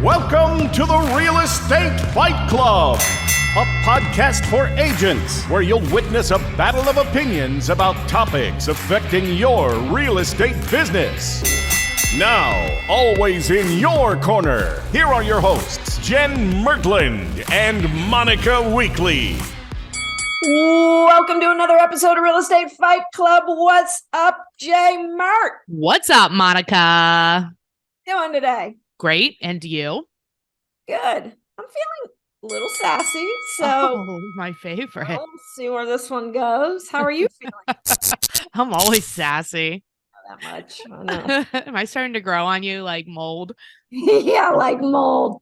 Welcome to the Real Estate Fight Club, a podcast for agents where you'll witness a battle of opinions about topics affecting your real estate business. Now, always in your corner, here are your hosts, Jenn Mertland and Monica Weekly. Welcome to another episode of Real Estate Fight Club. What's up, Jay Mert? What's up, Monica? Doing today? Great. And you? Good. I'm feeling a little sassy, so my favorite. we'll see where this one goes. How are you feeling? I'm always sassy. Not that much. I know. Am I starting to grow on you like mold? Yeah, like mold.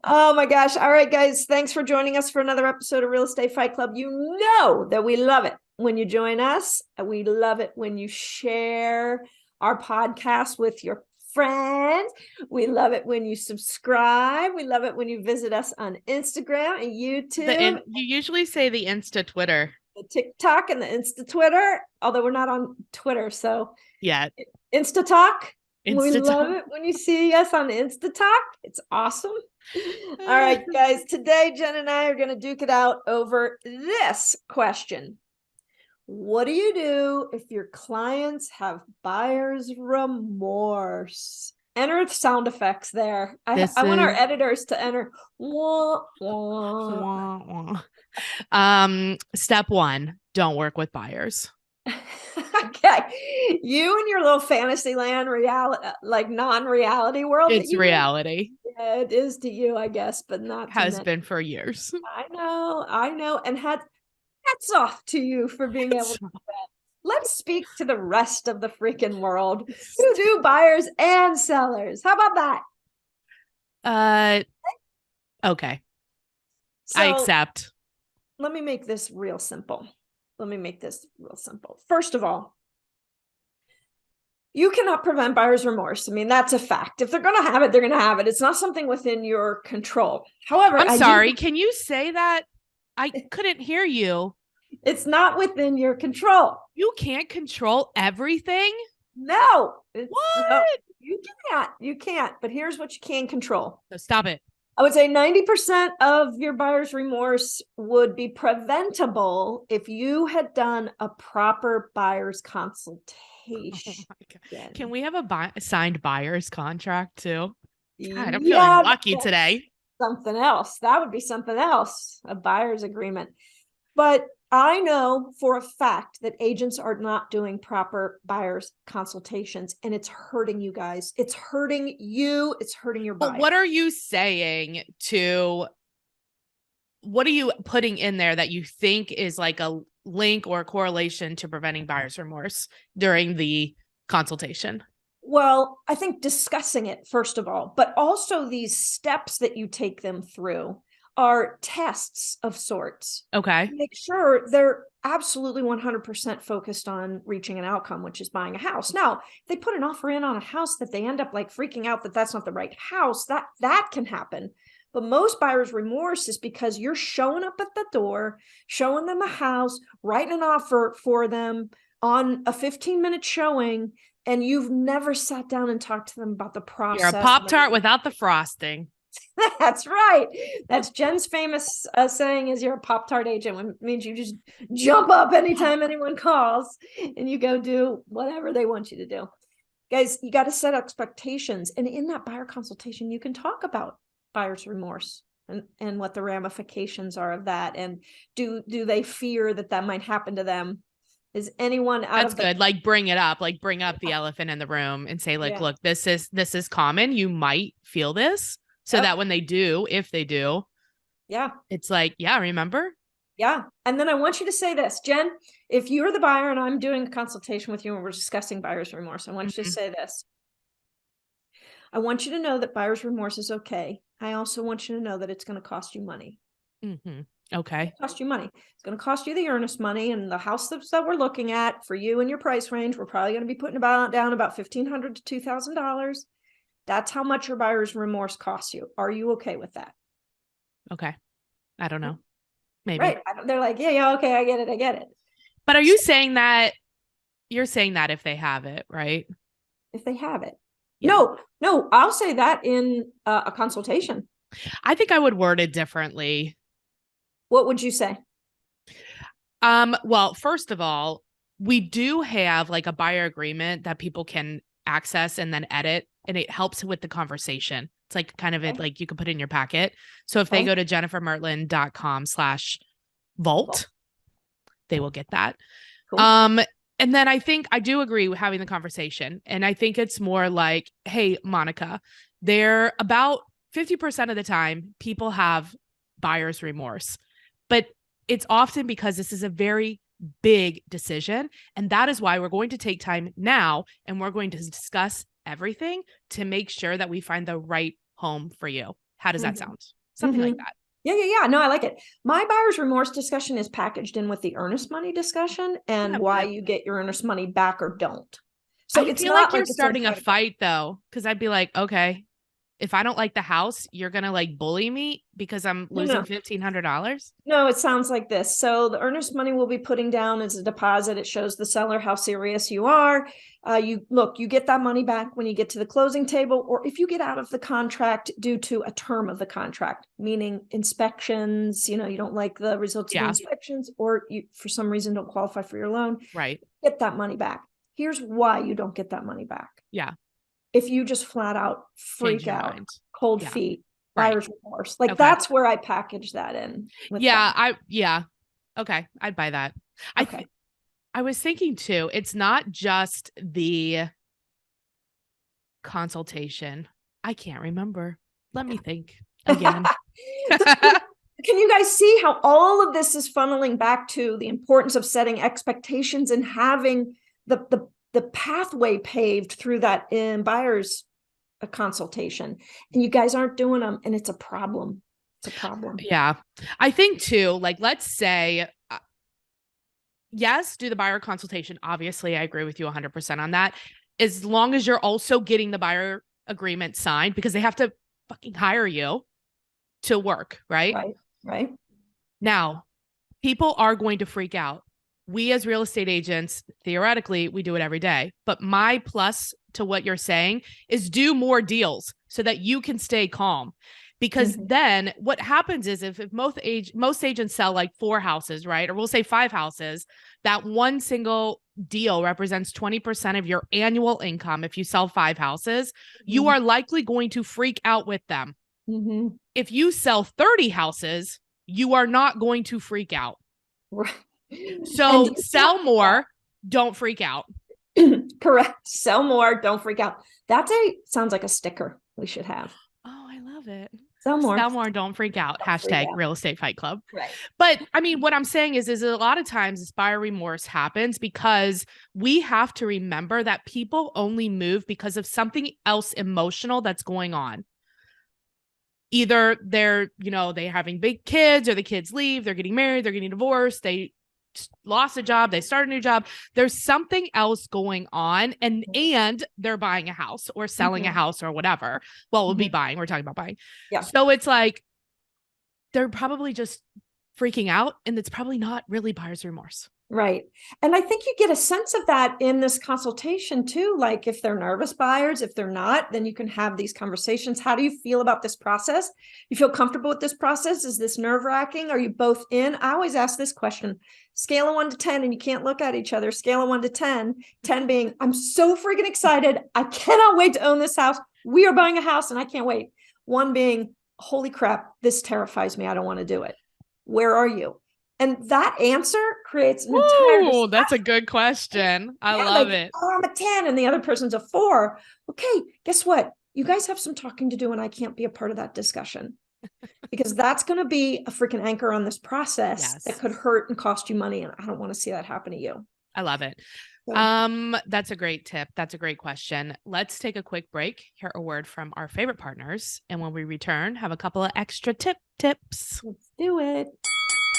Oh my gosh. All right, guys. Thanks for joining us for another episode of Real Estate Fight Club. You know that we love it when you join us. We love it when you share our podcast with your friends. We love it when you subscribe. We love it when you visit us on Instagram and YouTube. You usually say the Insta Twitter. The TikTok and the Insta Twitter, although we're not on Twitter, so yeah. Insta Talk. We Insta love it when you see us on Insta Talk. It's awesome. All right, guys. Today, Jen and I are going to duke it out over this question. What do you do if your clients have buyer's remorse? Enter sound effects there. I want our editors to enter. Wah, wah. Step one, don't work with buyers. Okay. You and your little fantasy land reality, like non-reality world. It's reality. Yeah, it is to you, I guess, but not has been for years. I know. And hats off to you for being able to do that. Let's speak to the rest of the freaking world who do buyers and sellers. How about that? Okay. So, I accept. Let me make this real simple. First of all, you cannot prevent buyer's remorse. I mean, that's a fact. If they're going to have it, they're going to have it. It's not something within your control. However, I'm sorry. Can you say that? I couldn't hear you. It's not within your control. You can't control everything? No. What? No, you can't. But here's what you can control. So stop it. I would say 90% of your buyer's remorse would be preventable if you had done a proper buyer's consultation. Oh, can we have a signed buyer's contract too? God, I'm feeling lucky today. Something else. That would be something else, a buyer's agreement. But I know for a fact that agents are not doing proper buyer's consultations, and it's hurting you guys. It's hurting you. It's hurting your buyer. But what are you saying what are you putting in there that you think is like a link or a correlation to preventing buyer's remorse during the consultation? Well, I think discussing it, first of all, but also these steps that you take them through are tests of sorts. Okay. Make sure they're absolutely 100% focused on reaching an outcome, which is buying a house. Now, if they put an offer in on a house that they end up like freaking out that that's not the right house, that can happen. But most buyer's remorse is because you're showing up at the door, showing them a house, writing an offer for them on a 15-minute showing, and you've never sat down and talked to them about the process. You're a Pop-Tart without the frosting. That's right. That's Jen's famous saying is you're a Pop-Tart agent, which means you just jump up anytime anyone calls and you go do whatever they want you to do. Guys, you got to set expectations. And in that buyer consultation, you can talk about buyer's remorse and what the ramifications are of that. And do they fear that might happen to them? Is anyone out That's good. Like bring it up, like bring up the elephant in the room and say like, look, this is common. You might feel this. So that when they do, if they do, it's like, remember? Yeah. And then I want you to say this, Jen, if you're the buyer and I'm doing a consultation with you and we're discussing buyer's remorse, I want you to say this. I want you to know that buyer's remorse is okay. I also want you to know that it's going to cost you money. Mm-hmm. Okay. It's cost you money. It's going to cost you the earnest money, and the house that we're looking at for you and your price range, we're probably going to be putting down about $1,500 to $2,000. That's how much your buyer's remorse costs you. Are you okay with that? Okay. I don't know. Maybe. Right. They're like, yeah, okay, I get it. But are you saying that, you're saying that if they have it, right? If they have it. No, I'll say that in a consultation. I think I would word it differently. What would you say? Well, first of all, we do have like a buyer agreement that people can access and then edit, and it helps with the conversation. It's like kind of it, like you can put it in your packet. So if they go to jennifermertlin.com/vault, they will get that. Cool. And then I think I do agree with having the conversation. And I think it's more like, hey, Monica, they're about 50% of the time people have buyer's remorse, but it's often because this is a very big decision. And that is why we're going to take time now and we're going to discuss everything to make sure that we find the right home for you. How does that sound? Something like that. Yeah. No, I like it. My buyer's remorse discussion is packaged in with the earnest money discussion and why you get your earnest money back or don't. So I feel like you're starting a fight though, because I'd be like, okay, if I don't like the house, you're going to like bully me because I'm losing $1,500. No, it sounds like this. So the earnest money we'll be putting down as a deposit. It shows the seller how serious you are. You get that money back when you get to the closing table, or if you get out of the contract due to a term of the contract, meaning inspections, you don't like the results of the inspections, or you, for some reason, don't qualify for your loan. Right. Get that money back. Here's why you don't get that money back. Yeah. If you just flat out freak out, cold feet, buyer's remorse, like that's where I package that in. Okay, I'd buy that. Okay. I was thinking too, it's not just the consultation. I can't remember. Let me think again. Can you guys see how all of this is funneling back to the importance of setting expectations and having the pathway paved through that in buyer's consultation, and you guys aren't doing them, and it's a problem. It's a problem. Yeah. I think too, like, let's say, yes, do the buyer consultation. Obviously, I agree with you 100% on that. As long as you're also getting the buyer agreement signed, because they have to fucking hire you to work, right? Right. Now, people are going to freak out. We as real estate agents, theoretically, we do it every day. But my plus to what you're saying is do more deals so that you can stay calm. Because then what happens is if most agents sell like 4 houses, right? Or we'll say 5 houses, that one single deal represents 20% of your annual income. If you sell 5 houses, you are likely going to freak out with them. If you sell 30 houses, you are not going to freak out. Right. So sell more, don't freak out. Correct. Sell more, don't freak out. Sounds like a sticker we should have. Oh, I love it. Sell more, don't freak out. Hashtag Real Estate Fight Club. Right. But I mean, what I'm saying is a lot of times this buyer remorse happens because we have to remember that people only move because of something else emotional that's going on. Either they're having big kids, or the kids leave, they're getting married, they're getting divorced, they lost a job, they start a new job. There's something else going on, and they're buying a house or selling a house or whatever. Well, we'll be buying. We're talking about buying. Yeah. So it's like they're probably just freaking out, and it's probably not really buyer's remorse. Right. And I think you get a sense of that in this consultation too. Like if they're nervous buyers, if they're not, then you can have these conversations. How do you feel about this process? You feel comfortable with this process? Is this nerve-wracking? Are you both in? I always ask this question, scale of 1 to 10, and you can't look at each other. Scale of 1 to 10, 10 being, I'm so freaking excited. I cannot wait to own this house. We are buying a house and I can't wait. 1 being, holy crap, this terrifies me. I don't want to do it. Where are you? And that answer creates an entire discussion. That's a good question. I love it. Oh, I'm a 10 and the other person's a 4. Okay, guess what? You guys have some talking to do and I can't be a part of that discussion. Because that's going to be a freaking anchor on this process that could hurt and cost you money. And I don't want to see that happen to you. I love it. So. That's a great tip. That's a great question. Let's take a quick break, hear a word from our favorite partners. And when we return, have a couple of extra tips. Let's do it.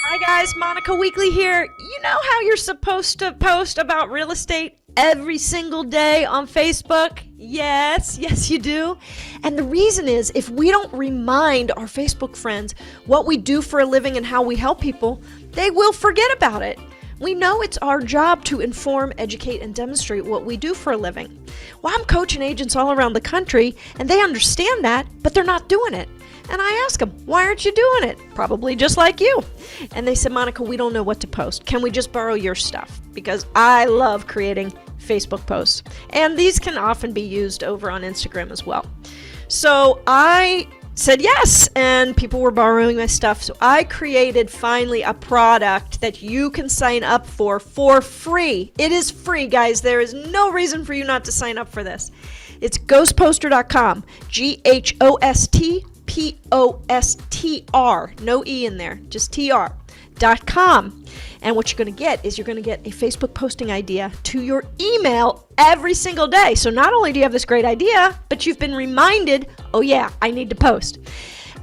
Hi guys, Monica Weekly here. You know how you're supposed to post about real estate every single day on Facebook? Yes, you do. And the reason is if we don't remind our Facebook friends what we do for a living and how we help people, they will forget about it. We know it's our job to inform, educate, and demonstrate what we do for a living. Well, I'm coaching agents all around the country, and they understand that, but they're not doing it. And I ask them, why aren't you doing it? Probably just like you. And they said, Monica, we don't know what to post. Can we just borrow your stuff? Because I love creating Facebook posts. And these can often be used over on Instagram as well. So I said yes, and people were borrowing my stuff. So I created finally a product that you can sign up for free. It is free, guys. There is no reason for you not to sign up for this. It's ghostposter.com, GHOSTPOSTR, no E in there, just TR.com. And what you're going to get is you're going to get a Facebook posting idea to your email every single day. So not only do you have this great idea, but you've been reminded, oh yeah, I need to post.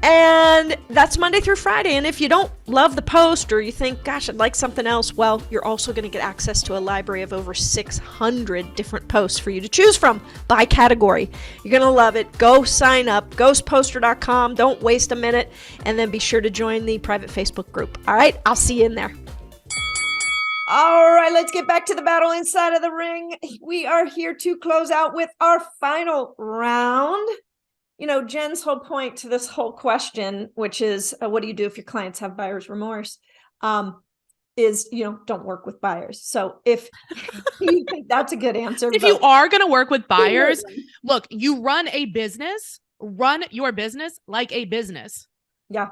And that's Monday through Friday. And if you don't love the post or you think, gosh, I'd like something else, well, you're also going to get access to a library of over 600 different posts for you to choose from by category. You're going to love it. Go sign up, ghostposter.com. Don't waste a minute. And then be sure to join the private Facebook group. All right, I'll see you in there. All right, let's get back to the battle inside of the ring. We are here to close out with our final round. You know, Jenn's whole point to this whole question, which is, what do you do if your clients have buyer's remorse? Is, you know, don't work with buyers. So if you think that's a good answer. If you are going to work with buyers, look, you run your business like a business. Yeah.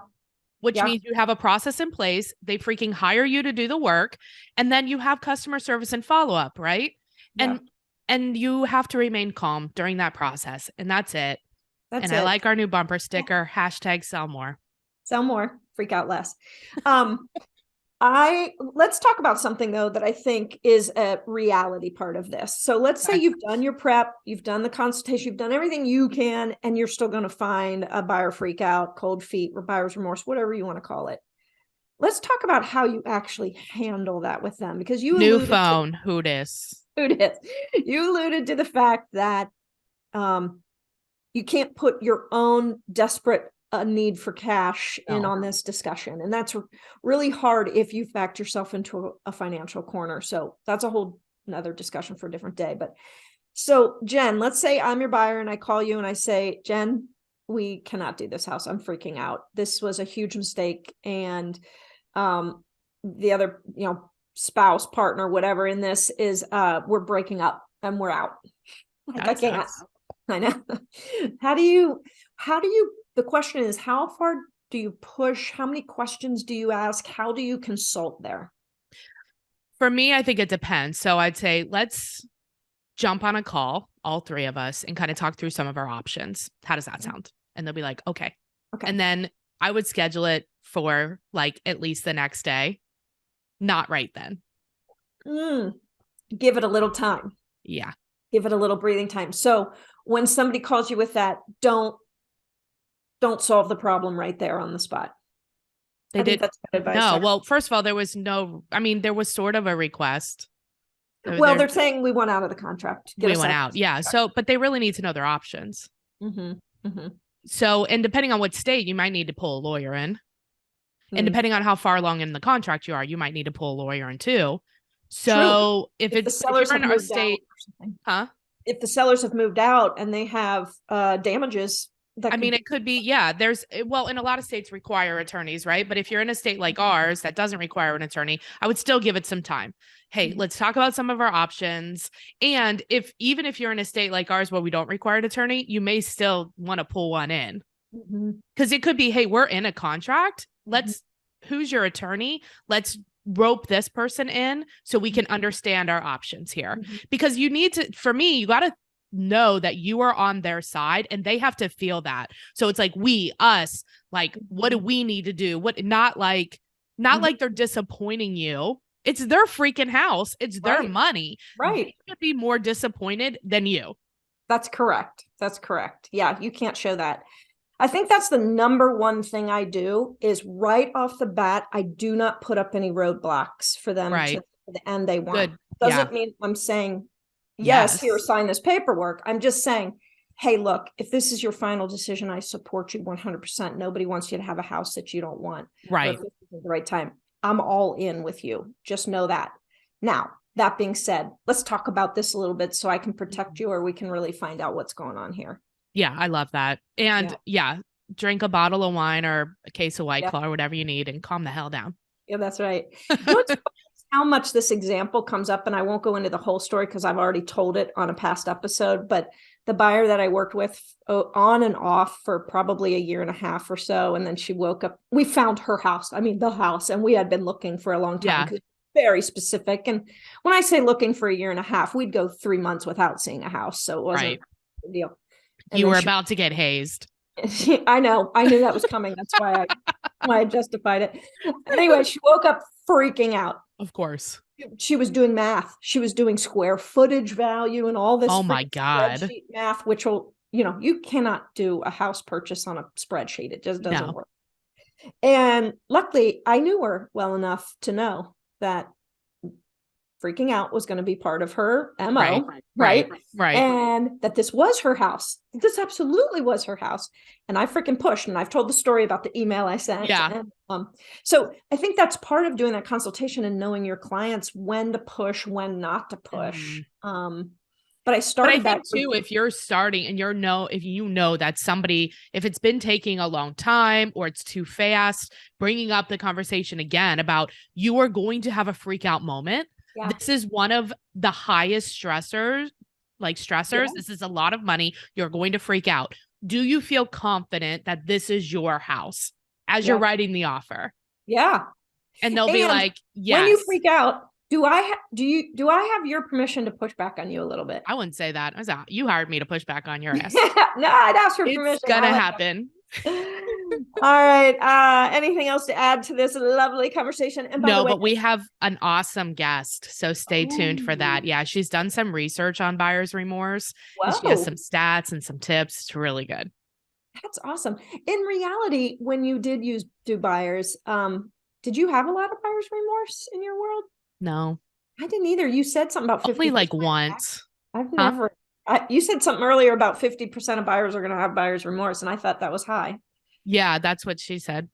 Which means you have a process in place. They freaking hire you to do the work. And then you have customer service and follow-up, right? Yeah. And you have to remain calm during that process. And that's it. That's it. I like our new bumper sticker, #sell more. Sell more, freak out less. Let's talk about something though that I think is a reality part of this. So let's say you've done your prep, you've done the consultation, you've done everything you can, and you're still going to find a buyer freak out, cold feet, or buyer's remorse, whatever you want to call it. Let's talk about how you actually handle that with them, because you new phone, who dis? You alluded to the fact that you can't put your own desperate need for cash in on this discussion. And that's really hard if you've backed yourself into a financial corner. So that's a whole another discussion for a different day. But so Jenn, let's say I'm your buyer and I call you and I say, Jenn, we cannot do this house. I'm freaking out. This was a huge mistake. And the other, spouse, partner, whatever in this is we're breaking up and we're out. Like, I can't. I know. How do you, the question is, how far do you push? How many questions do you ask? How do you consult there? For me, I think it depends. So I'd say, let's jump on a call, all three of us, and kind of talk through some of our options. How does that sound? And they'll be like, okay. And then I would schedule it for like at least the next day. Not right then. Give it a little time. Yeah. Give it a little breathing time. So when somebody calls you with that, don't solve the problem right there on the spot. They did. That's good advice. No, well, first of all, there was sort of a request. They're saying we want out of the contract. We went out. Yeah. So, but they really need to know their options. So, and depending on what state, you might need to pull a lawyer in. And depending on how far along in the contract you are, you might need to pull a lawyer in too. So if the sellers in our state, if the sellers have moved out and they have damages, it could be, there's, in a lot of states require attorneys, right? But if you're in a state like ours that doesn't require an attorney, I would still give it some time. Hey, let's talk about some of our options. And even if you're in a state like ours where we don't require an attorney, you may still want to pull one in. Because it could be, hey, we're in a contract. Who's your attorney? Let's rope this person in so we can understand our options here. Because you got to know that you are on their side and they have to feel that. So it's like us, like, what do we need to do? Not like they're disappointing you. It's their freaking house. It's their money. Right. They should be more disappointed than you. That's correct. Yeah. You can't show that. I think that's the number one thing I do is right off the bat, I do not put up any roadblocks for them to the end they want. Doesn't mean I'm saying, yes, here, sign this paperwork. I'm just saying, hey, look, if this is your final decision, I support you 100%. Nobody wants you to have a house that you don't want. Right. Or if this is the right time. I'm all in with you. Just know that. Now, that being said, let's talk about this a little bit so I can protect you, or we can really find out what's going on here. Yeah, I love that. And drink a bottle of wine or a case of White Claw or whatever you need and calm the hell down. Yeah, that's right. You know what's funny is how much this example comes up, and I won't go into the whole story because I've already told it on a past episode, but the buyer that I worked with on and off for probably a year and a half or so, and then she woke up, we found her house. I mean, the house, and we had been looking for a long time because very specific. And when I say looking for a year and a half, we'd go 3 months without seeing a house. So it wasn't a big deal. And you were about to get hazed. I know. I knew that was coming. That's why I justified it. Anyway, she woke up freaking out. Of course. She was doing math. She was doing square footage value and all this. Oh my God. Math, which will, you cannot do a house purchase on a spreadsheet. It just doesn't work. And luckily I knew her well enough to know that freaking out was going to be part of her MO, right? And that this was her house. This absolutely was her house. And I freaking pushed, and I've told the story about the email I sent. Yeah. And, so I think that's part of doing that consultation and knowing your clients, when to push, when not to push. But I started think too, if you're starting and if you know that somebody, if it's been taking a long time or it's too fast, bringing up the conversation again about you are going to have a freak out moment. Yeah. This is one of the highest stressors. Yeah. This is a lot of money. You're going to freak out. Do you feel confident that this is your house as you're writing the offer? Yeah. And they'll be like, yes. When you freak out, do I have your permission to push back on you a little bit? I wouldn't say that. You hired me to push back on your ass. No, I'd ask for permission. It's gonna happen. All right. Anything else to add to this lovely conversation? And no, but we have an awesome guest, so stay tuned for that. Yeah, she's done some research on buyer's remorse. And she has some stats and some tips. It's really good. That's awesome. In reality, when you did do buyers, did you have a lot of buyer's remorse in your world? No, I didn't either. You said something about 50%. Only like once. I've never. You said something earlier about 50% of buyers are going to have buyer's remorse, and I thought that was high. Yeah, that's what she said.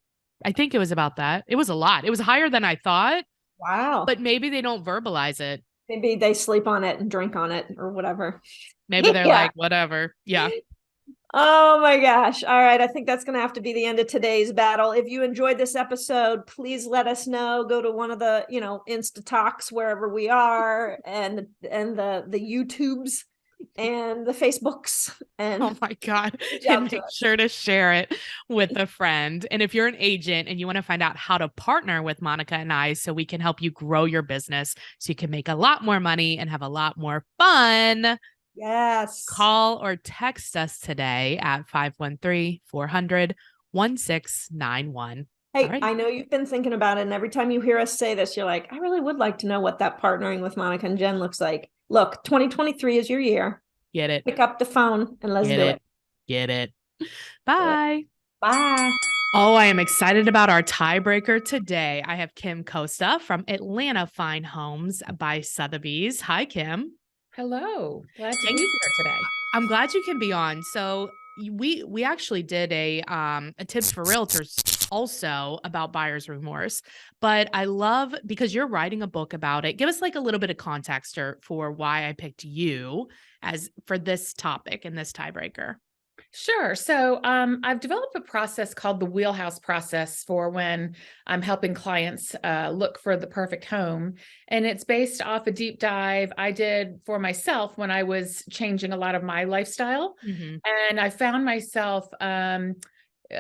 I think it was about that. It was a lot. It was higher than I thought. Wow. But maybe they don't verbalize it. Maybe they sleep on it and drink on it or whatever. Maybe they're like, whatever. Yeah. Oh my gosh. All right. I think that's going to have to be the end of today's battle. If you enjoyed this episode, please let us know. Go to one of the, Insta Talks, wherever we are, and the YouTubes and the Facebooks. And oh my God. And make sure to share it with a friend. And if you're an agent and you want to find out how to partner with Monica and I so we can help you grow your business so you can make a lot more money and have a lot more fun. Yes. Call or text us today at 513-400-1691. Hey, right. I know you've been thinking about it, and every time you hear us say this, you're like, I really would like to know what that partnering with Monica and Jenn looks like. Look, 2023 is your year. Get it. Pick up the phone and let's do it. Get it. Bye. Bye. Oh, I am excited about our tiebreaker today. I have Kim Costa from Atlanta Fine Homes by Sotheby's. Hi, Kim. Hello. Glad to be here today. I'm glad you can be on. So we actually did a tips for realtors also about buyer's remorse, but I love because you're writing a book about it. Give us like a little bit of context for why I picked you as for this topic and this tiebreaker. Sure. So I've developed a process called the Wheelhouse process for when I'm helping clients look for the perfect home. And it's based off a deep dive I did for myself when I was changing a lot of my lifestyle. Mm-hmm. And I found myself, it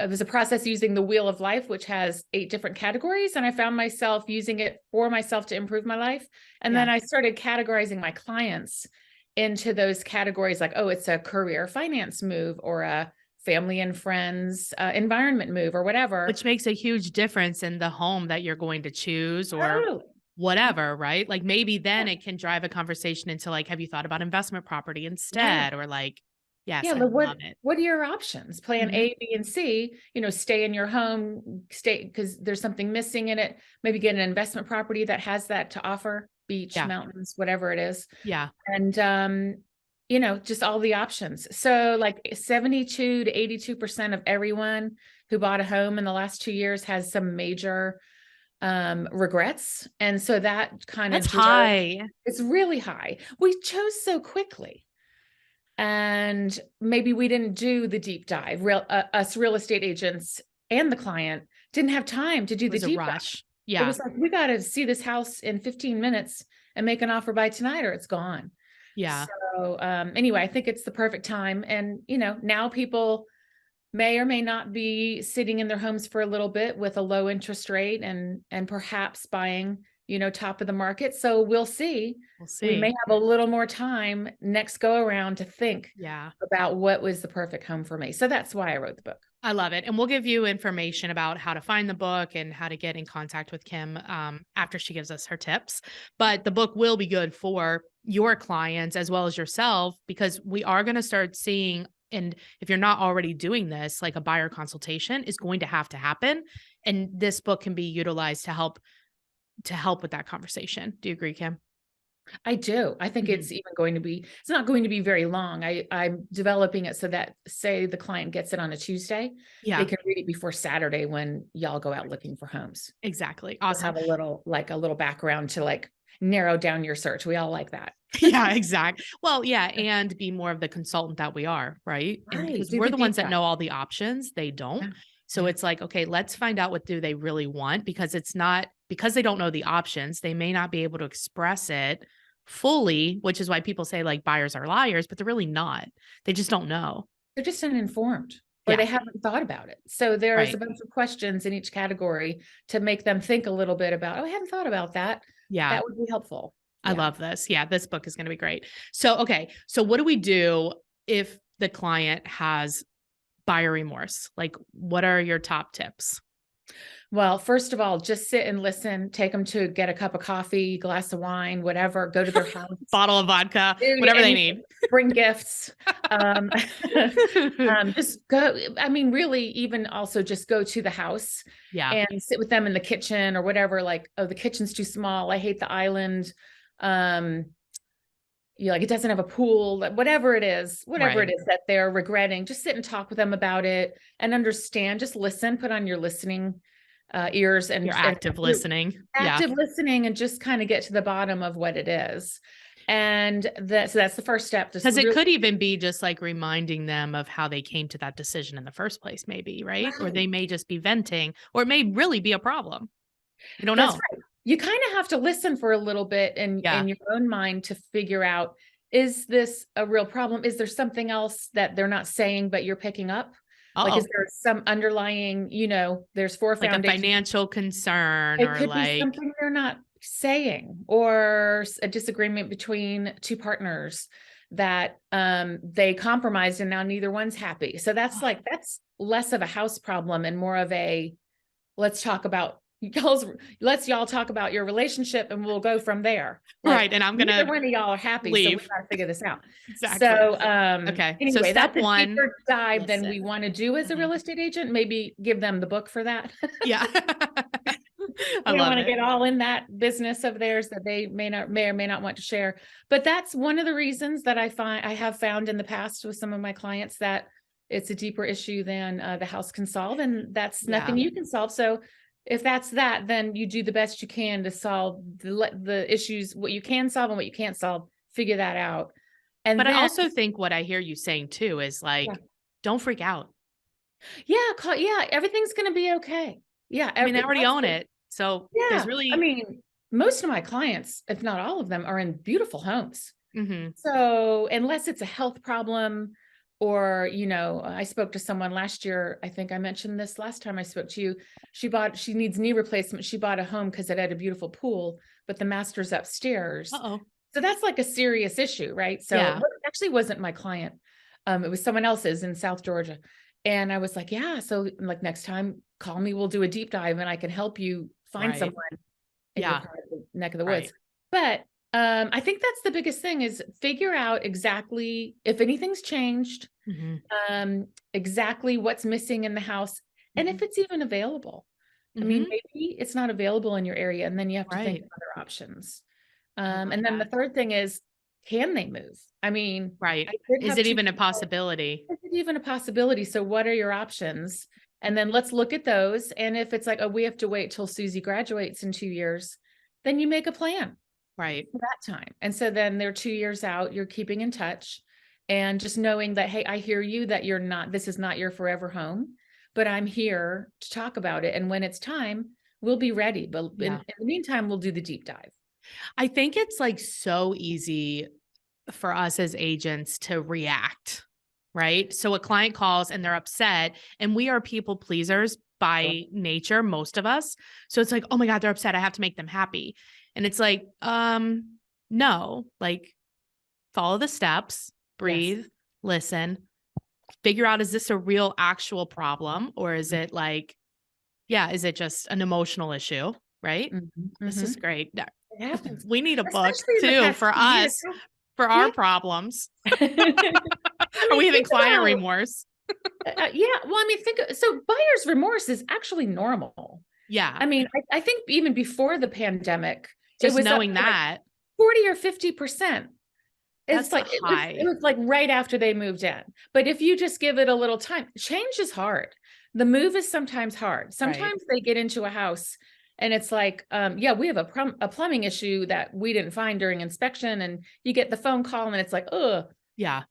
was a process using the Wheel of Life, which has 8 different categories. And I found myself using it for myself to improve my life. And then I started categorizing my clients into those categories like, oh, it's a career finance move or a family and friends environment move or whatever. Which makes a huge difference in the home that you're going to choose or whatever, right? Like maybe then it can drive a conversation into like, have you thought about investment property instead? Or like, yes, I love it. What are your options? Plan A, B, and C, stay in your home, because there's something missing in it. Maybe get an investment property that has that to offer. Beach, mountains, whatever it is. Yeah. And, just all the options. So like 72 to 82% of everyone who bought a home in the last 2 years has some major regrets. And so that kind of That's high. It's really high. We chose so quickly. And maybe we didn't do the deep dive. Us real estate agents and the client didn't have time to do It was the a deep rush. dive. Yeah. It was like, we got to see this house in 15 minutes and make an offer by tonight or it's gone. Yeah. So anyway, I think it's the perfect time. And, now people may or may not be sitting in their homes for a little bit with a low interest rate and perhaps buying, top of the market. So we'll see. We'll see. We may have a little more time next go around to think about what was the perfect home for me. So that's why I wrote the book. I love it. And we'll give you information about how to find the book and how to get in contact with Kim after she gives us her tips. But the book will be good for your clients as well as yourself, because we are going to start seeing, and if you're not already doing this, like a buyer consultation is going to have to happen. And this book can be utilized to help with that conversation. Do you agree, Kim? I do. I think it's not going to be very long. I'm developing it so that, say the client gets it on a Tuesday, they can read it before Saturday when y'all go out looking for homes. Exactly. Awesome. Have a little background to narrow down your search. We all like that. Yeah, exactly. Well, yeah. And be more of the consultant that we are, right? And because we're the ones that know all the options, they don't. Yeah. So it's like, okay, let's find out what do they really want, because because they don't know the options, they may not be able to express it fully, which is why people say buyers are liars, but they're really not. They just don't know. They're just uninformed, or they haven't thought about it. So there's a bunch of questions in each category to make them think a little bit about, I hadn't thought about that. Yeah. That would be helpful. I love this. Yeah. This book is going to be great. So, okay. So what do we do if the client has buyer remorse? What are your top tips? Well, first of all, just sit and listen, take them to get a cup of coffee, glass of wine, whatever, go to their house, bottle of vodka, whatever they need, bring gifts, just go. I mean, really even also just go to the house and sit with them in the kitchen or whatever. The kitchen's too small. I hate the island. It doesn't have a pool, whatever it is that they're regretting, just sit and talk with them about it and understand, just listen, put on your listening ears and active listening, listening, and just kind of get to the bottom of what it is. And so that's the first step. Because it could even be just reminding them of how they came to that decision in the first place, maybe, right? Or they may just be venting, or it may really be a problem. You don't know. Right. You kind of have to listen for a little bit in your own mind to figure out, is this a real problem? Is there something else that they're not saying, but you're picking up? Is there some underlying, there's four foundations. A financial concern, it could be something they're not saying, or a disagreement between two partners that they compromised and now neither one's happy. So that's less of a house problem and more of a, let's y'all talk about your relationship and we'll go from there. Right. And I'm going to, one of y'all are happy. Leave. So we got to figure this out. Exactly. So, okay. Anyway, so step that's one, a deeper dive than we want to do as a real estate agent. Maybe give them the book for that. Yeah. I don't want to get all in that business of theirs that they may or may not want to share. But that's one of the reasons that I have found in the past with some of my clients that it's a deeper issue than the house can solve. And that's nothing you can solve. So if that's that, then you do the best you can to solve the issues, what you can solve and what you can't solve, figure that out. But I also think what I hear you saying too is don't freak out. Yeah. Everything's going to be okay. Yeah. I already own it. So there's really, most of my clients, if not all of them, are in beautiful homes. Mm-hmm. So unless it's a health problem, or, I spoke to someone last year. I think I mentioned this last time I spoke to you. She needs knee replacement. She bought a home because it had a beautiful pool, but the master's upstairs. Uh-oh. So that's a serious issue, right? So it actually wasn't my client. It was someone else's in South Georgia. And I was like, so next time call me, we'll do a deep dive and I can help you find someone in your neck of the woods. But I think that's the biggest thing is figure out exactly if anything's changed, exactly what's missing in the house, and if it's even available. Maybe it's not available in your area, and then you have to think of other options. And then the third thing is, can they move? Is it even a possibility? Is it even a possibility? So what are your options? And then let's look at those. And if it's like, oh, we have to wait till Susie graduates in 2 years, then you make a plan Right. for that time. And so then they're 2 years out, you're keeping in touch and just knowing that, hey, I hear you, that this is not your forever home, but I'm here to talk about it. And when it's time, we'll be ready. But in the meantime, we'll do the deep dive. I think it's like so easy for us as agents to react, right? So a client calls and they're upset, and we are people pleasers by nature, most of us. So it's like, oh my God, they're upset, I have to make them happy. And it's like, no, like follow the steps, breathe, listen, figure out, is this a real actual problem? Or is it like, is it just an emotional issue? Right? This is great. It happens. We need a book Especially in the too past for few years. us, for our problems. Are we having client remorse? Well, I mean, so buyer's remorse is actually normal. Yeah. I mean, I think even before the pandemic, Just it was knowing up to that. 40 or 50%. That's It's like, high. it was like right after they moved in. But if you just give it a little time, change is hard. The move is sometimes hard. Sometimes they get into a house and it's like, we have a plumbing issue that we didn't find during inspection. And you get the phone call and it's like, oh, Yeah.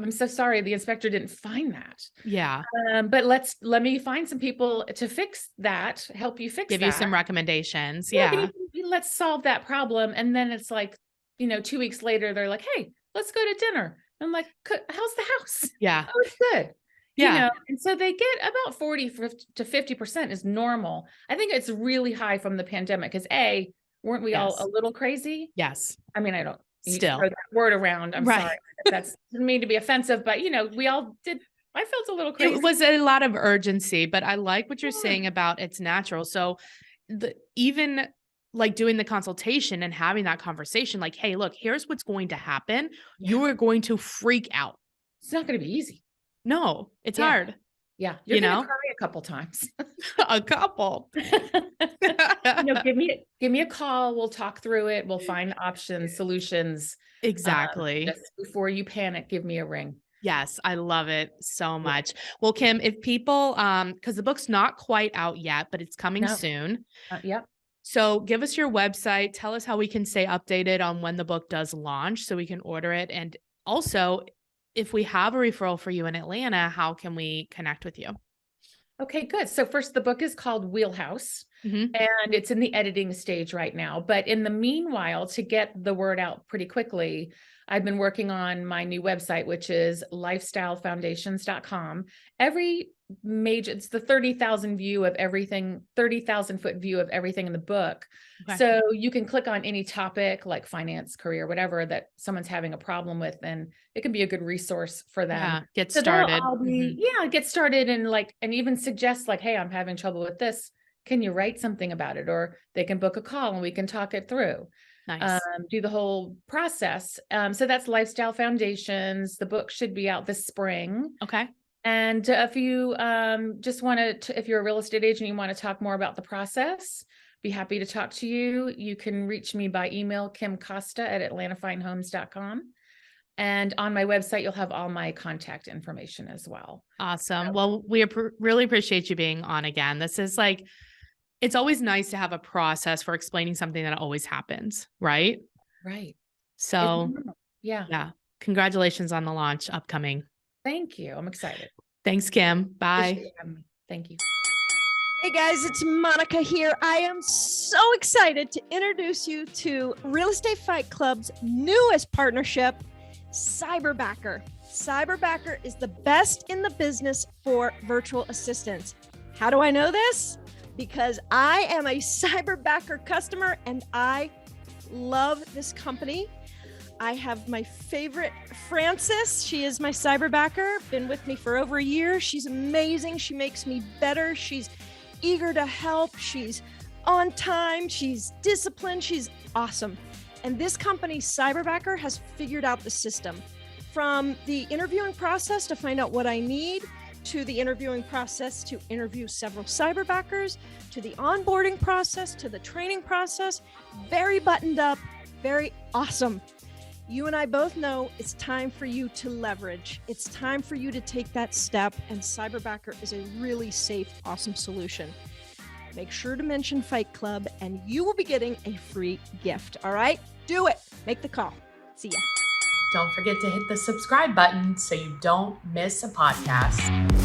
I'm so sorry, the inspector didn't find that. Yeah. But let me find some people to fix that, help you fix that. Give you some recommendations. Yeah. Let's solve that problem. And then it's like, 2 weeks later, they're like, hey, let's go to dinner. I'm like, how's the house? Yeah. Oh, it's good. Yeah. And so they get about 40 to 50% is normal. I think it's really high from the pandemic because weren't we all a little crazy? Yes. I mean, I don't Still throw that word around. I'm sorry. That's didn't mean to be offensive, but we all did. I felt a little crazy. It was a lot of urgency, but I like what you're saying about it's natural. So even like doing the consultation and having that conversation, like, hey, look, here's what's going to happen. You are going to freak out. It's not going to be easy. No, it's hard. Yeah. You're going to cry a couple times. A couple. Give me a call. We'll talk through it. We'll find options, solutions. Exactly. Just before you panic, give me a ring. Yes, I love it so much. Well, Kim, if people, because the book's not quite out yet, but it's coming soon. Yep. So give us your website. Tell us how we can stay updated on when the book does launch so we can order it. And also, if we have a referral for you in Atlanta, how can we connect with you? Okay, good. So first, the book is called Wheelhouse, and it's in the editing stage right now. But in the meanwhile, to get the word out pretty quickly, I've been working on my new website, which is lifestylefoundations.com. It's the 30,000 view of everything, 30,000 foot view of everything in the book. Okay. So you can click on any topic like finance, career, whatever that someone's having a problem with, and it can be a good resource for them. Yeah, get started. Get started and even suggest like, hey, I'm having trouble with this. Can you write something about it? Or they can book a call and we can talk it through. Nice. Do the whole process. So that's Lifestyle Foundations. The book should be out this spring. Okay. And if you just want to, if you're a real estate agent, you want to talk more about the process, be happy to talk to you. You can reach me by email, kimcosta@atlantafinehomes.com. And on my website, you'll have all my contact information as well. Awesome. Well, we really appreciate you being on again. This is like, it's always nice to have a process for explaining something that always happens, right? Right. So yeah. Congratulations on the launch upcoming. Thank you. I'm excited. Thanks, Kim. Bye. Thank you. Hey guys, it's Monica here. I am so excited to introduce you to Real Estate Fight Club's newest partnership, Cyberbacker. Cyberbacker is the best in the business for virtual assistants. How do I know this? Because I am a Cyberbacker customer and I love this company. I have my favorite, Frances. She is my Cyberbacker, been with me for over a year. She's amazing. She makes me better. She's eager to help. She's on time. She's disciplined. She's awesome. And this company, Cyberbacker, has figured out the system from the interviewing process to find out what I need, to the interviewing process to interview several Cyberbackers, to the onboarding process, to the training process. Very buttoned up, very awesome. You and I both know it's time for you to leverage. It's time for you to take that step, and Cyberbacker is a really safe, awesome solution. Make sure to mention Fight Club and you will be getting a free gift. All right? Do it. Make the call. See ya. Don't forget to hit the subscribe button so you don't miss a podcast.